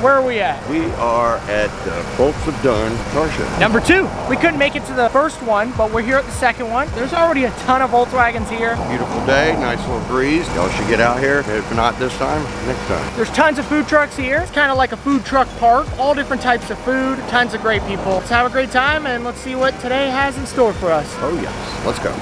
where are we at? We are at the Volks of Dunn car show. Number 2. We couldn't make it to the first one, but we're here at the second one. There's already a ton of Volkswagens here. Beautiful day, nice little breeze. Y'all should get out here. If not this time, next time. There's tons of food trucks here. It's kind of like a food truck park. All different types of food, tons of great people. Let's have a great time and let's see what today has in store for us. Oh yes, let's go.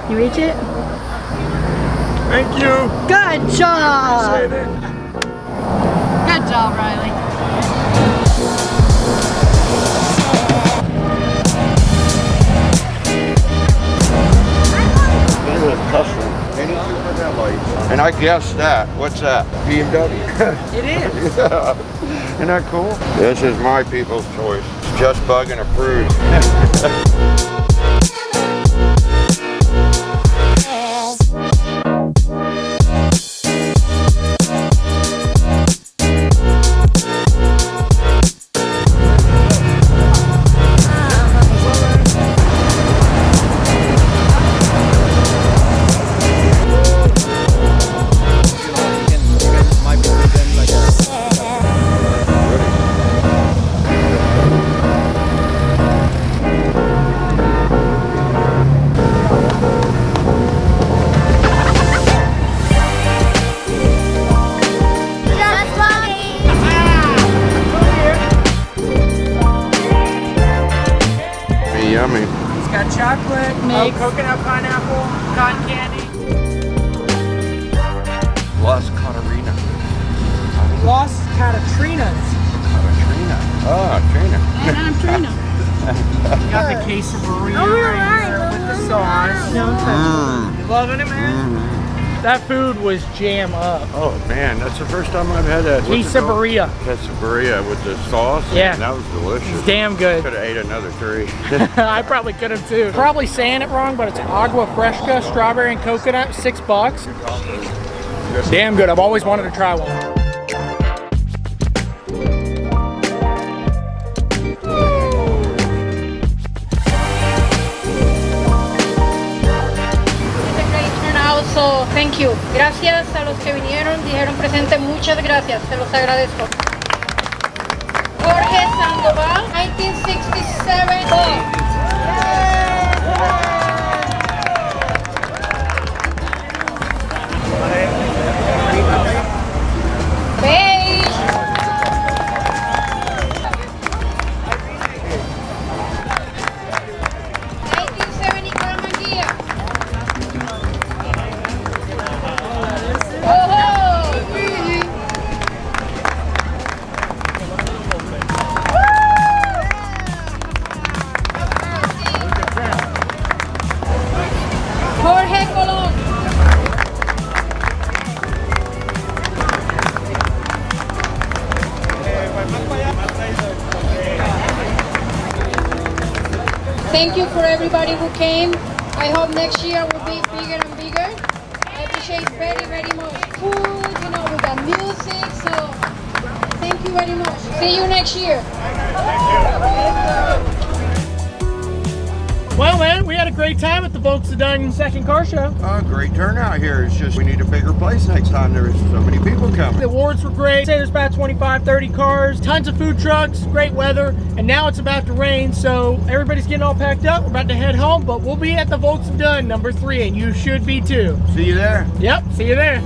Reach it? Thank you. Good job. Good job, Riley. Look at custom. Any super headlights. And I guessed that. What's that? BMW. It is. Yeah. Isn't that cool? This is my people's choice. It's just Buggin approved. Yummy. It's got chocolate, coconut, pineapple, cotton candy. Las Catarina. Las Catrinas. Catarina. Oh, Trina. And I'm Trina. You got the quesadilla right here with the sauce. Don't touch You loving it, man? That food was jam up. Oh man, that's the first time I've had that. Quesadilla. Quesadilla with the sauce. Yeah. That was delicious. It's damn good. Could have ate another 3. I probably could have too. Probably saying it wrong, but it's agua fresca, strawberry and coconut, $6. Damn good. I've always wanted to try one. So, thank you. Gracias a los que vinieron, dijeron presente, muchas gracias, se los agradezco. Jorge Sandoval, 1967. Beige. 1970 Carmanguía. Jorge Colón. Thank you for everybody who came. I hope next year will be bigger and bigger. I appreciate very, very much food, you know, we got music, so thank you very much. See you next year. Well, man, we had a great time at the Volks of Dunn second car show. Great turnout here. It's just we need a bigger place next time. There's so many people coming. The awards were great. Say there's about 25, 30 cars, tons of food trucks, great weather, and now it's about to rain, so everybody's getting all packed up. We're about to head home, but we'll be at the Volks of Dunn number 3, and you should be too. See you there. Yep, see you there.